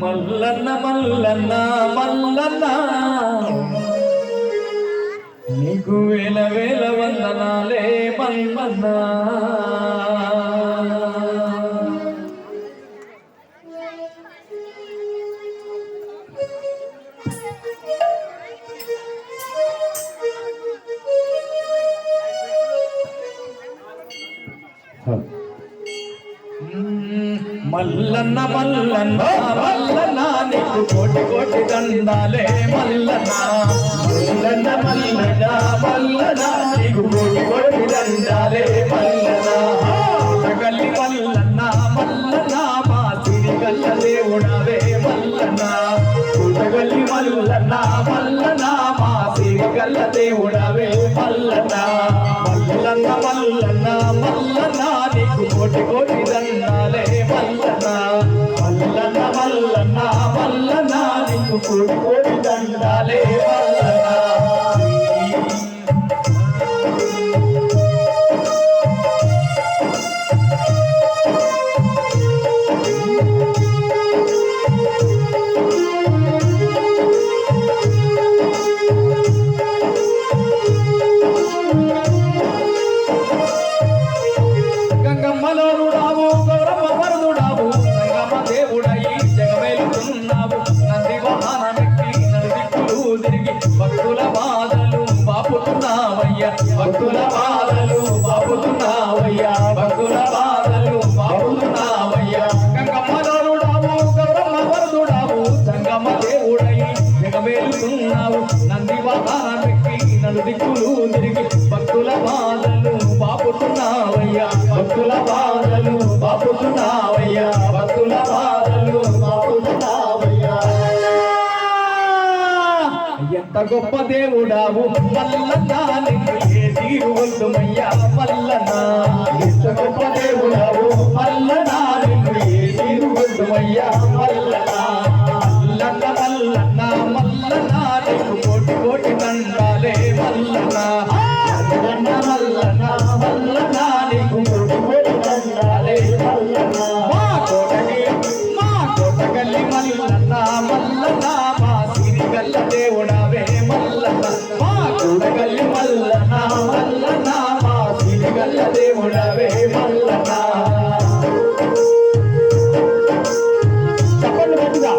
మల్లన్న మల్లన్న మల్లన్న నీకు వేల వేల వందనాలే మల్లన్న మల్లన్న మల్లన్న మల్లన్న నీకు కోటి కోటి దండాలే మల్లన్న మల్లన్న మల్లన్న మల్లన్న నీకు కోటి కోటి దండాలే మల్లన్న సగలి మల్లన్న మల్లన్న మా సిరిగల్ల దేవుడవే మల్లన్న సగలి మల్లన్న మల్లన్న మా సిరిగల్ల దేవుడవే మల్లన్న మల్లన్న మల్లన్న మల్లన్న నీకు కోటి కోటి దండాలే మల్లన్న మల్లన్న మల్లన్న మల్లన్న నీకు కోటి కోటి దండాలే మల్లన్న గంగమ్మలోనుడావు గౌరమ్మ వరదుడావు గంగమ్మ దేవుడై జగమేలుతున్నావు నంది వాహనమెక్కి నలుదిక్కులు తిరిగి భక్తుల బాధలు బాపుతున్నావయ్యా భక్తుల బాధలు బాపుతున్నావయ్యా భక్తుల బాధలు బాపుతున్నావయ్యా గంగమ్మలోనుడావు గౌరమ్మ వరదుడావు గంగమ్మ దేవుడై జగమేలుతున్నావు నంది వాహనమెక్కి నలుదిక్కులు తిరిగి భక్తుల బాధలు బాపుతున్నావయ్యా భక్తుల బాధలు బాపుతున్నావయ్యా భక్తుల బాధలు బాపుతున్నావయ్యా ఎంత గొప్ప దేవుడావు మల్లన్న నిన్ను ఏ తీరువల్లుమయ్యా మల్లన్న ఎంత గొప్ప దేవుడావు మల్లన్న నిన్ను ఏ తీరువల్లుమయ్యా మల్లన్న మల్లన్న మల్లన్న మల్లన్న నీకు కోటి కోటి దండాలే మల్లన్న మల్లన్న మల్లన్న మల్లన్న నీకు కోటి కోటి దండాలే మల్లన్న మా కోటగల్లి మల్లన్న మల్లన్న మా సిరిగల్ల దేవుడవే మల్లన్న మా కోటగల్లి మల్లన్న మల్లన్న మా సిరిగల్ల దేవుడవే మల్లన్న చెప్పండి గట్టిగా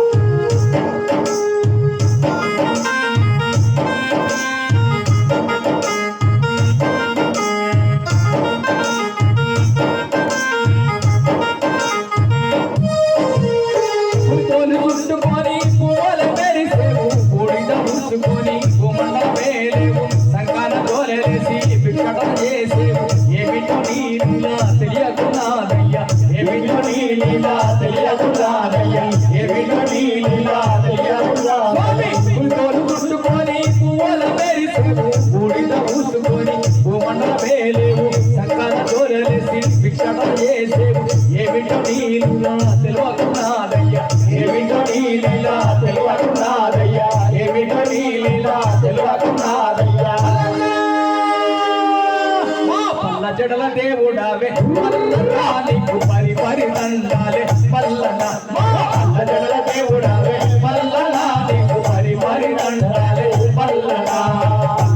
చుట్టుకొని పువ్వుల మెరిసేవు బూడిద పూసుకొని గుమండ వేలేవు సంకాన తోలేసి పిక్కటం చేసేవు ఏమిటో నీలా తెలియకున్నాదయ్యా ఏమిటో నీలా తెలియకున్నాదయ్యా ఏమిటో నీలా తెలియకున్నాదయ్యా చుట్టుకొని పువ్వుల మెరిసేవు బూడిద పూసుకొని గుమండ వేలేవు సంకాన తోలేసి పిక్కటం చేసేవు ఏమిటో నీలా తెలియకున్నాదయ్యా ఏమిటో నీలా తెలియకున్నాదయ్యా ఏమిటో నీలా తెలియకున్నాదయ్యా మా పల్ల జడల దేవుడవే మల్లన్న నీకు పరి పరి దండాలే మల్లన్న మా పల్ల జడల దేవుడవే మల్లన్న నీకు పరి పరి దండాలే మల్లన్న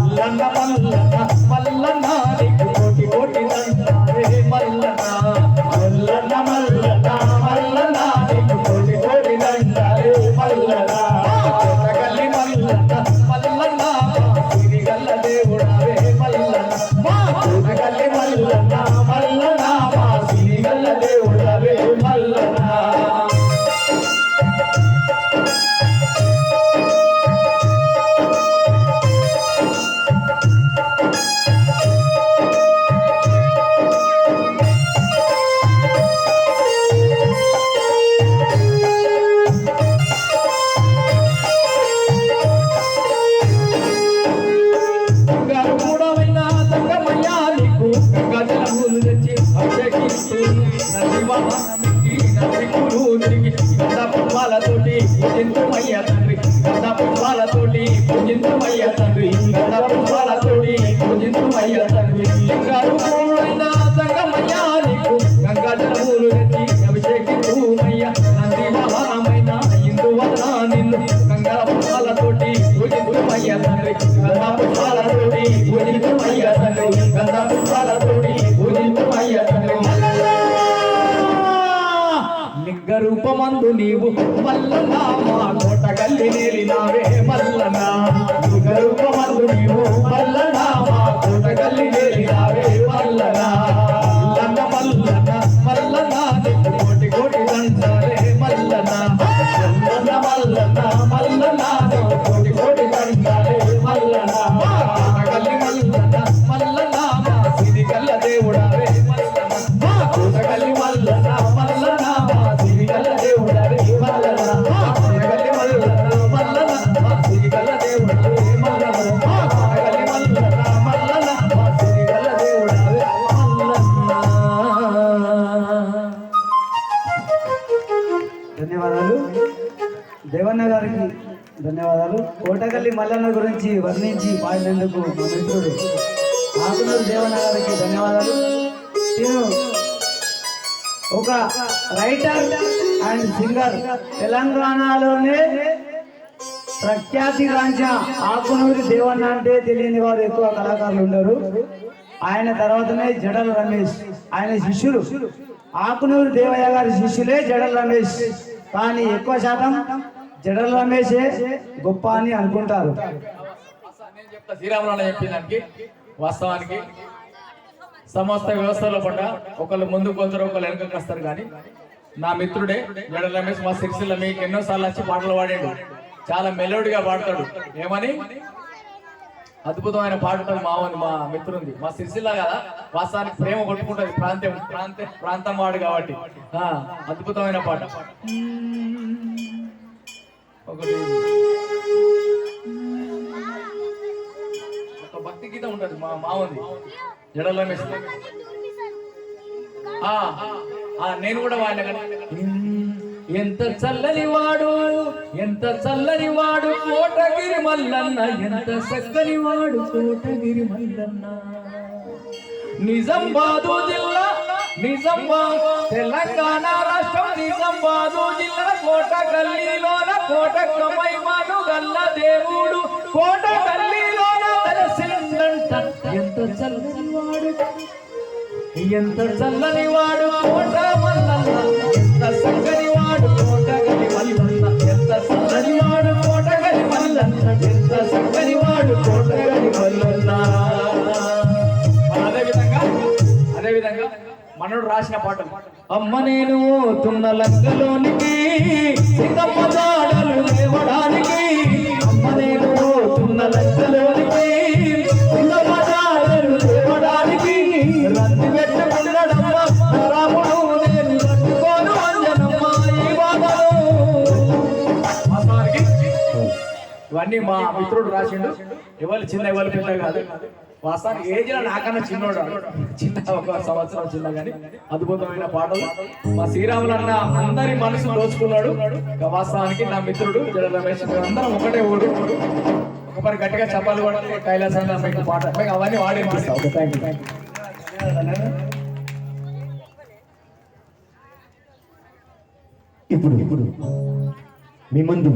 మల్లన్న మల్లన్న మల్లన్న నీకు కోటి కోటి దండాలే మల్లన్న మల్లన్న మల్లన్న మల్లన్న నీకు కోటి కోటి దండాలే మల్లన్న కోటగల్లి మల్లన్న మల్లన్న సిరిగల్ల దేవుడవే మల్లన్న మా కోటగల్లి మల్లన్న మల్లన్న మా సిరిగల్ల దేవుడవే మల్లన్న పుష్పాలతోటి పూజింతుమయ్య తండ్రి గంధ పుష్పాలతోటి పూజింతుమయ్య తండ్రి గంధ పుష్పాలతోటి పూజింతుమయ్య తండ్రి లింగారు పూలైన సంగమయ్య నీకు గంగా జలములు ఎత్తి అభిషేకించుమయ్య నంది వాహనమైన తండ్రి గంధ పుష్పాలతోటి పూజింతుమయ్యా తండ్రి గంధ పుష్పాలతోటి పూజింతుమయ్యా తండ్రి లింగ రూపమందు నీవు మల్లన్న మా కోట గల్లి నేలినావే మల్లన్న లింగ రూపమందు నీవు మల్లన్న మా కోట గల్లి నేలినావే మల్లన్న మల్లన్న మల్లన్న మల్లన్న కోటి కోటి దండాలే మల్లన్న మల్లన్న మల్లన్న మల్లన్న కోటి కోటి దండాలే మల్లన్న గల్లి మల్లన్న మల్లన్న మా సిరి గల్ల దేవుడావే మల్లన్న మా కోట గల్లి మల్లన్న మల్లన్న మా సిరి గల్ల దేవుడావే మల్లన్న మా కోట గల్లి మల్లన్న మల్లన్న మా సిరి గల్ల దేవుడావే మల్లన్న మా కోట గల్లి మల్లన్న మల్లన్న మా సిరి గల్ల దేవుడావే ధన్యవాదాలు దేవన్న గారికి ధన్యవాదాలు. కోటగల్లి మల్లన్న గురించి వర్ణించి పాడినందుకు మా మిత్రుడు ఆకునూరు దేవన్న గారికి ధన్యవాదాలు. నేను ఒక రైటర్ అండ్ సింగర్, తెలంగాణలోనే ప్రఖ్యాతిగాంచిన ఆకునూరి దేవన్న అంటే తెలియని వారు ఎక్కువ కళాకారులు ఉన్నారు. ఆయన తర్వాతనే జడల రమేష్, ఆయన శిష్యులు. ఆకునూరు దేవయ్య గారి శిష్యులే జడల రమేష్, కానీ ఎక్కువ శాతం జడల రమేషే గొప్ప అని అనుకుంటారు. నేను చెప్తా శ్రీరాములు చెప్పినానికి వాస్తవానికి సమస్త వ్యవస్థలో పడ్డ ఒకళ్ళు ముందుకు వస్తారు, ఒకళ్ళు వెనకకి వస్తారు. కానీ నా మిత్రుడే జడల రమేష్ మా సిరిసిల్ల మీకు ఎన్నోసార్లు వచ్చి పాటలు పాడాడు. చాలా మెలోడీగా పాడతాడు. ఏమని అద్భుతమైన పాట ఉంటుంది. మా మిత్రుంది మా సిరిసిల్ల కదా, వాస్తవానికి ప్రేమ కొట్టుకుంటుంది. ప్రాంతం వాడు కాబట్టి అద్భుతమైన పాట ఒకటి ఒక భక్తి గీతం ఉంటుంది మావుంది జడల రమేష్. నేను కూడా వాడిన ఎంత చల్లని వాడు, ఎంత చల్లని వాడు కోటగిరి మల్లన్న, ఎంత చక్కని వాడు కోటగిరి మల్లన్న. నిజామాబాదు జిల్లా, నిజామాబాద్ తెలంగాణ రాష్ట్రం, నిజామాబాదు జిల్లా కోటగల్లిలోన కోటకమై మను గల్ల దేవుడు కోటగల్లిలోన వెలసిందంట. ఎంత చల్లని వాడు, ఎంత చల్లని వాడు కోట మల్లన్న, ఎంత చక్కని వాడు కోటగలి మల్లన్న, ఎంత చల్లని వాడు కోటగలి మల్లన్న, ఎంత చక్కని వాడు కోటగలి మల్లన్న. అదేవిధంగా మనోడు రాసిన పాట అమ్మ నేను పోతున్న లంకలోనికి సింగమ్మ జాడలు లేవడానికి, అమ్మ నేను పోతున్న లంకలోనికి సింగమ్మ జాడలు లేవడానికి, రద్దు పెట్టుకున్నాడమ్మ రాముడు నేను కట్టుకోను అంజనమ్మ ఈ బాధలు. ఇవన్నీ మా మిత్రుడు రాసిండు. ఎవరు చిన్న ఎవరు పెద్ద కాదు. వాస్తవానికి ఏజ్ లో నాకన్నా చిన్నోడు, చిన్న ఒక సంవత్సరం చిన్న, కానీ అద్భుతమైన పాటలు. మా శ్రీరాములు అన్న అందరి మనసు దోచుకున్నాడు. వాస్తవానికి నా మిత్రుడు జడ రమేష్, అందరం ఒకటే ఊరు. ఒకసారి గట్టిగా చెప్పాలి కూడా కైలాసాన్ని మీకు పాట అవన్నీ వాడి అనిపిస్తాం. Okay, thank you. ఇప్పుడు మీ ముందు